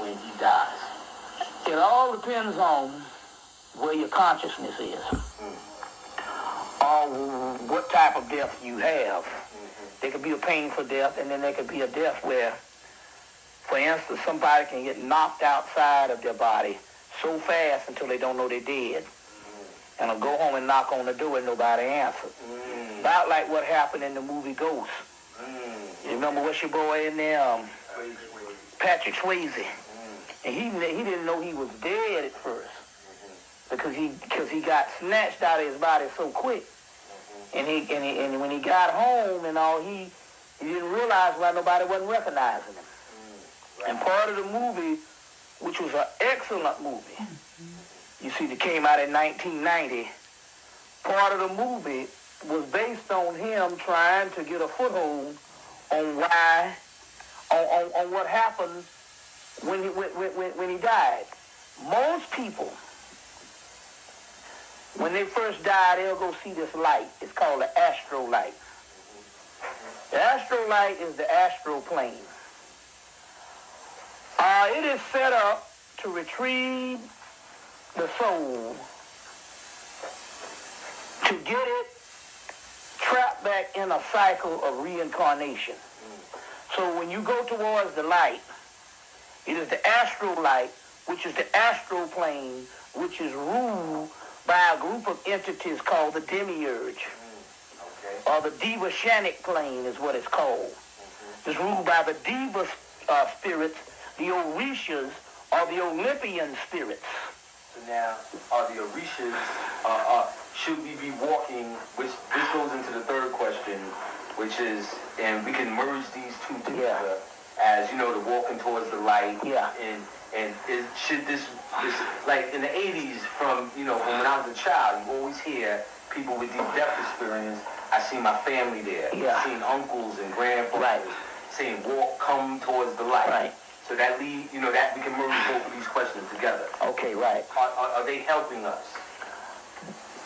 when he dies? It all depends on where your consciousness is, or what type of death you have. There could be a painful death, and then there could be a death where, for instance, somebody can get knocked outside of their body so fast until they don't know they're dead, and will go home and knock on the door and nobody answers. About like what happened in the movie Ghost. You remember what's your boy in there? Patrick Swayze. And he didn't know he was dead at first because he got snatched out of his body so quick. And when he got home and all, he didn't realize why nobody wasn't recognizing him. And part of the movie, which was an excellent movie, you see, that came out in 1990, part of the movie was based on him trying to get a foothold on what happened when he died. Most people, when they first die, they'll go see this light. It's called the astral light. The astral light is the astral plane. It is set up to retrieve the soul, to get it trapped back in a cycle of reincarnation. So when you go towards the light, it is the astral light, which is the astral plane, which is ruled by a group of entities called the demiurge, or the Devashanic plane is what it's called. It's ruled by the Deva spirits, the Orishas, or the Olympian spirits. So now, are the Orishas, should we be walking, which this goes into the third question, which is, and we can merge these two together, as, you know, the walking towards the light, should this, like in the 80s, from when I was a child, you always hear people with these death experience. I seen my family there. I seen uncles and grandfathers saying, walk, come towards the light. So that that we can merge both of these questions together. Okay, right. Are they helping us?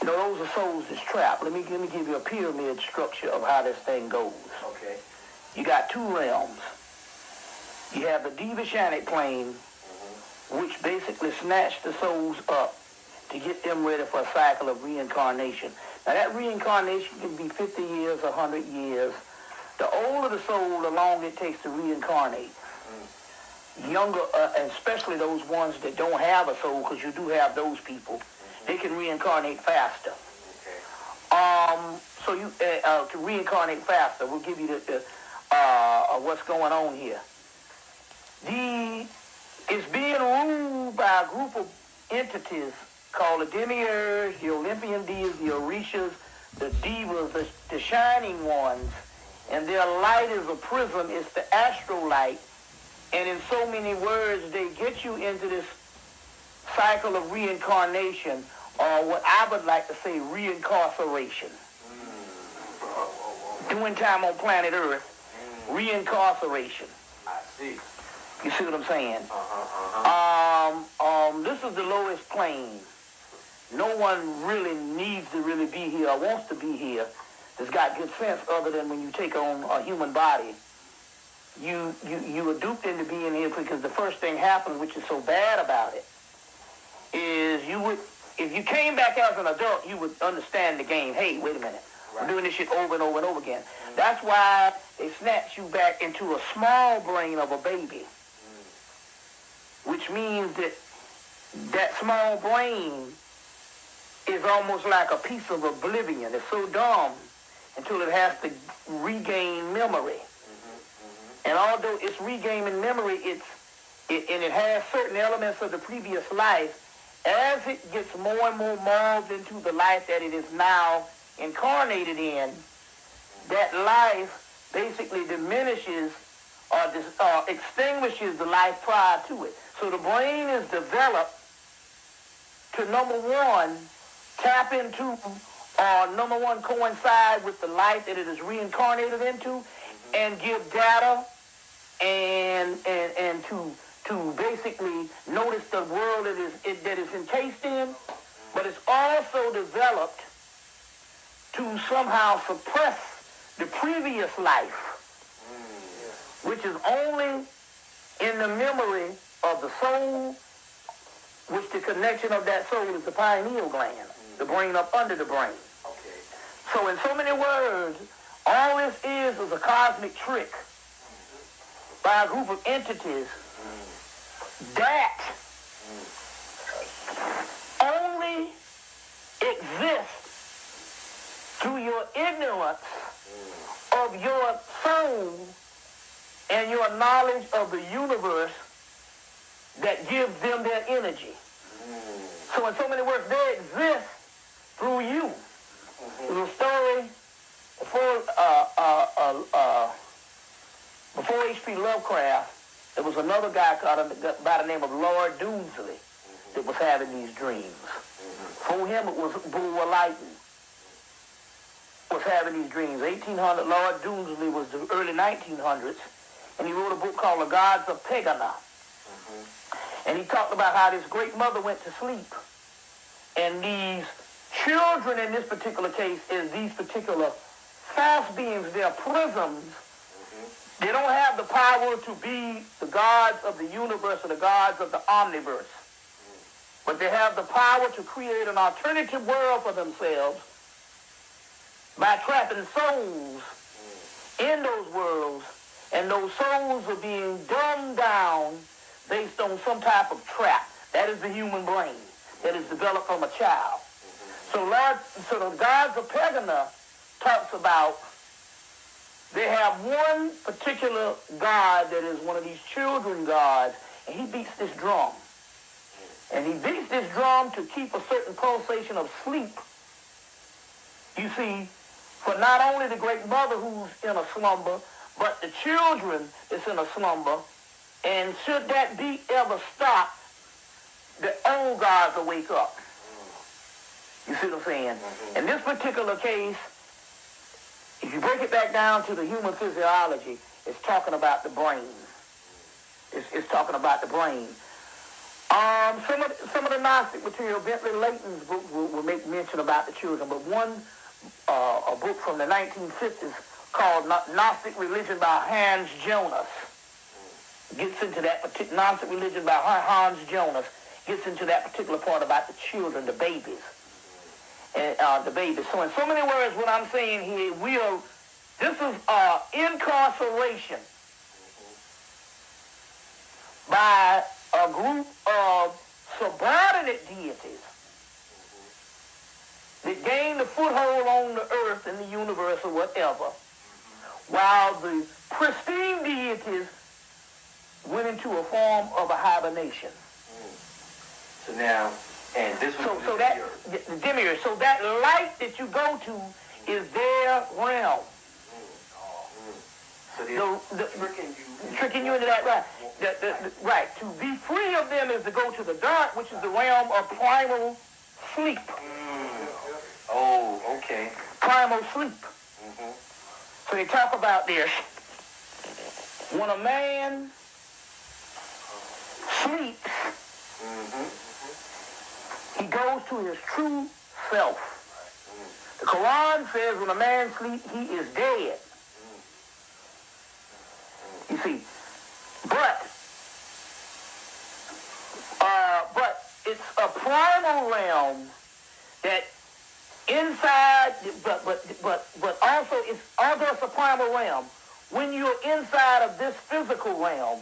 No, those are souls that's trapped. Let me give you a pyramid structure of how this thing goes. Okay. You got two realms. You have the Devashanic plane, which basically snatched the souls up to get them ready for a cycle of reincarnation. Now that reincarnation can be 50 years, 100 years. The older the soul, the longer it takes to reincarnate. Younger, and especially those ones that don't have a soul, because you do have those people, they can reincarnate faster. So you to reincarnate faster, we'll give you the what's going on here. It's being ruled by a group of entities called the demiurge, the Olympian deities, the Orishas, the Devas, the shining ones, and their light is a prism. It's the astral light. And in so many words, they get you into this cycle of reincarnation, or what I would like to say, reincarceration. Doing time on planet Earth, reincarceration. I see. You see what I'm saying? This is the lowest plane. No one really needs to really be here or wants to be here that's got good sense, other than when you take on a human body. You are duped into being here because the first thing happens, which is so bad about it, is if you came back as an adult, you would understand the game. Hey, wait a minute. I'm doing this shit over and over and over again. That's why they snatch you back into a small brain of a baby, which means that small brain is almost like a piece of oblivion. It's so dumb until it has to regain memory. And although it's regaining memory, and it has certain elements of the previous life, as it gets more and more molded into the life that it is now incarnated in, that life basically diminishes or extinguishes the life prior to it. So the brain is developed to, number one, tap into, number one, coincide with the life that it is reincarnated into, and give data and to basically notice the world that is encased in, but it's also developed to somehow suppress the previous life, which is only in the memory of the soul, which the connection of that soul is the pineal gland, the brain up under the brain. Okay. So in so many words, all this is a cosmic trick by a group of entities that only exists through your ignorance of your soul and your knowledge of the universe that gives them their energy. So in so many words, they exist through you. There's a story before H.P. Lovecraft, there was another guy by the name of Lord Doomsley that was having these dreams. For him, it was Bull Lighton was having these dreams. 1800, Lord Doomsley was the early 1900s, and he wrote a book called The Gods of Pegana. And he talked about how this great mother went to sleep. And these children in this particular case is these particular false beings, they're prisms. They don't have the power to be the gods of the universe or the gods of the omniverse. But they have the power to create an alternative world for themselves by trapping souls in those worlds, and those souls are being dumbed down based on some type of trap. That is the human brain that is developed from a child. So the gods of Pegana talks about they have one particular god that is one of these children gods, and he beats this drum. And he beats this drum to keep a certain pulsation of sleep, you see, for not only the great mother who's in a slumber, but the children that's in a slumber. And should that beat ever stop, the old gods will wake up. You see what I'm saying? In this particular case, if you break it back down to the human physiology, it's talking about the brain. It's talking about the brain. Some of the Gnostic material, Bentley Layton's book will make mention about the children, but a book from the 1950s called Gnostic Religion by Hans Jonas gets into that particular Gnostic religion by Hans Jonas gets into that particular part about the children, the babies, and the babies. So in so many words, what I'm saying here, this is incarceration by a group of subordinate deities that gained a foothold on the earth and the universe or whatever, while the pristine deities went into a form of a hibernation. So now, and this was the demiurge. So that light that you go to is their realm. So they're tricking you into that, right? Right. To be free of them is to go to the dark, which is the realm of primal sleep. Oh, okay. Primal sleep. So they talk about this. When a man sleeps, he goes to his true self. The Quran says when a man sleeps, he is dead. You see, but it's a primal realm that inside, but also although it's a primal realm, when you're inside of this physical realm,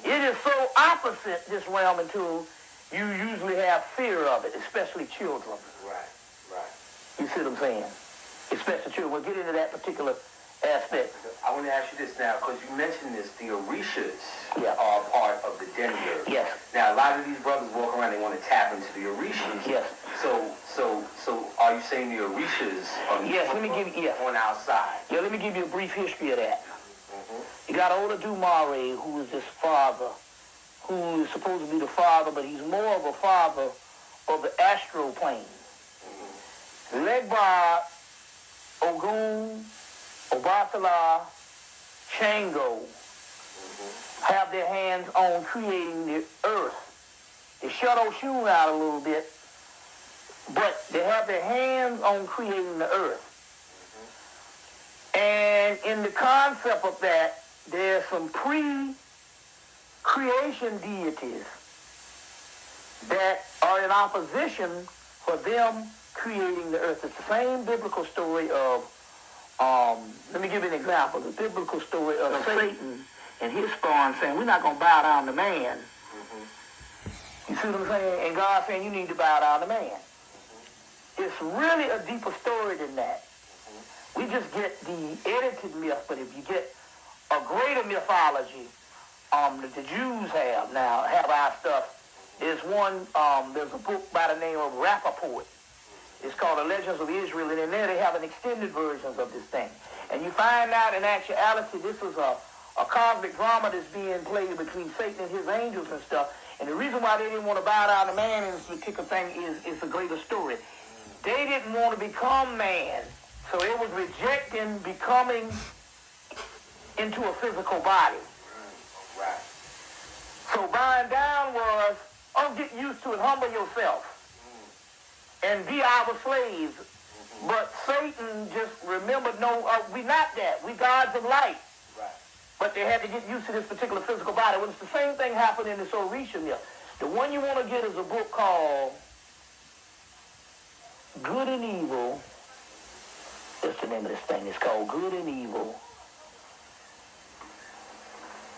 it is so opposite this realm until you usually have fear of it, especially children. Right. You see what I'm saying? Especially children. We'll get into that particular aspect. I want to ask you this now, because you mentioned this, the Orishas are part of the demiurge. Yes. Now, a lot of these brothers walk around, they want to tap into the Orishas. Yes. So are you saying the Orishas are on our side? Yeah, let me give you a brief history of that. You got Oda Dumare, who is this father, who is supposed to be the father, but he's more of a father of the astral plane. Legba, Ogun, Obatala, Shango have their hands on creating the earth. They shut Oshun out a little bit, but they have their hands on creating the earth. And in the concept of that, there's some pre-creation deities that are in opposition for them creating the earth. It's the same biblical story of, let me give you an example, the biblical story of Satan and his spawn saying, we're not going to bow down to man. You see what I'm saying? And God saying, you need to bow down to man. It's really a deeper story than that. We just get the edited myth, but if you get a greater mythology that the Jews have our stuff. There's there's a book by the name of Rappaport. It's called The Legends of Israel, and in there they have an extended version of this thing. And you find out in actuality this is a cosmic drama that's being played between Satan and his angels and stuff. And the reason why they didn't want to bow down to man in this particular thing is a greater story. They didn't want to become man, so it was rejecting becoming into a physical body. Right. So bowing down was, get used to it, humble yourself, and be our slaves. But Satan just remembered, no, we're not that. We gods of light. Right. But they had to get used to this particular physical body. Well, it's the same thing happened in this Orisha myth. The one you want to get is a book called Good and Evil. That's the name of this thing. It's called Good and Evil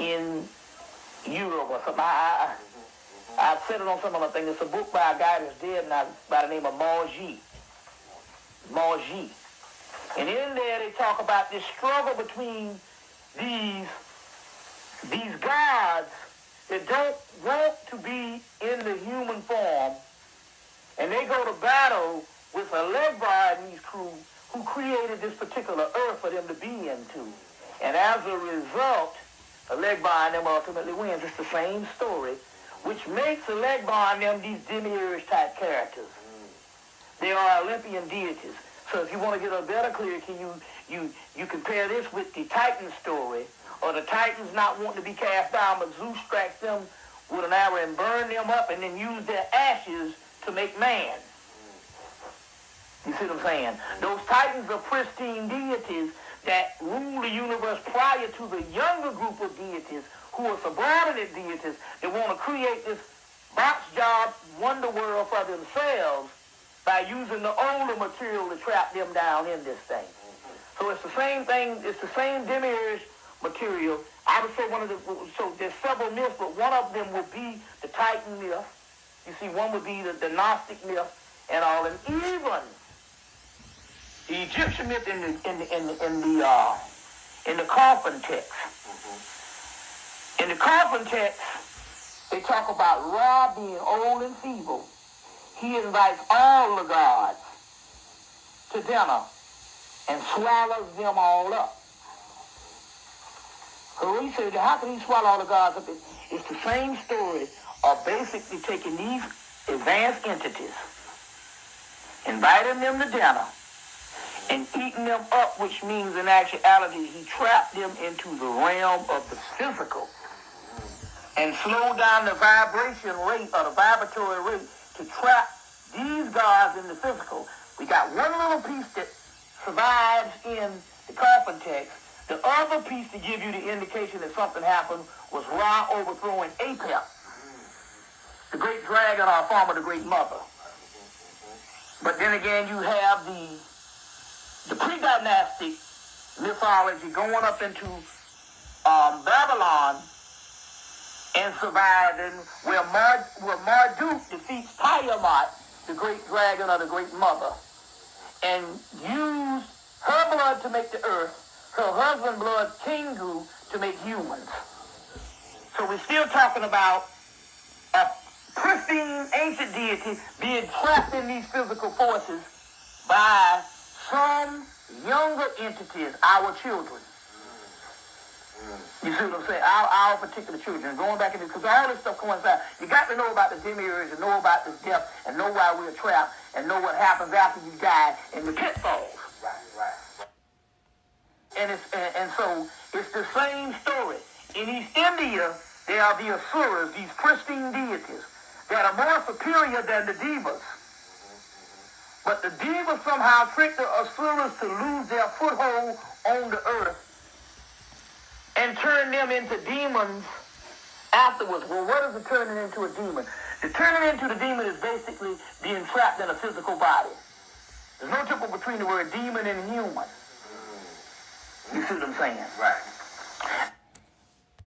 in Europe or something. I've said it on some other thing. It's a book by a guy that's dead now by the name of Margie. And in there they talk about this struggle between these gods that don't want to be in the human form, and they go to battle with Elegbar and his crew who created this particular earth for them to be into. And as a result, Elegbar and them ultimately wins. It's the same story, which makes Elegbar and them these demiurge type characters. They are Olympian deities. So if you want to get a better clarity, you compare this with the Titan story, or the Titans not wanting to be cast down, but Zeus strikes them with an arrow and burn them up and then use their ashes to make man. You see what I'm saying? Those Titans are pristine deities that rule the universe prior to the younger group of deities who are subordinate deities that want to create this box job wonder world for themselves by using the older material to trap them down in this thing. So it's the same thing, it's the same demiurge material. I would say so there's several myths, but one of them would be the Titan myth. You see, one would be the Gnostic myth and all, and even the Egyptian myth in the coffin text. In the coffin text, they talk about Ra being old and feeble. He invites all the gods to dinner and swallows them all up. So he said, how can he swallow all the gods up? It's the same story of basically taking these advanced entities, inviting them to dinner, and eating them up, which means in actuality he trapped them into the realm of the physical and slowed down the vibration rate or the vibratory rate to trap these gods in the physical. We got one little piece that survives in the coffin text. The other piece to give you the indication that something happened was Ra overthrowing Apep, the great dragon or form of the great mother. But then again, you have the pre-dynastic mythology going up into Babylon and surviving where Marduk defeats Tiamat, the great dragon or the great mother, and used her blood to make the earth, her husband's blood, Kingu, to make humans. So we're still talking about a pristine ancient deity being trapped in these physical forces by some younger entities, our children. You see what I'm saying? Our particular children. Going back into, because all this stuff coincides. You got to know about the demiurge and know about this death and know why we're trapped and know what happens after you die in the pitfalls. Right. And so it's the same story. In East India, there are the Asuras, these pristine deities that are more superior than the Devas. But the Devas somehow trick the Asuras to lose their foothold on the earth and turn them into demons afterwards. Well, what is it turning into a demon? The turning into the demon is basically being trapped in a physical body. There's no difference between the word demon and human. You see what I'm saying? Right.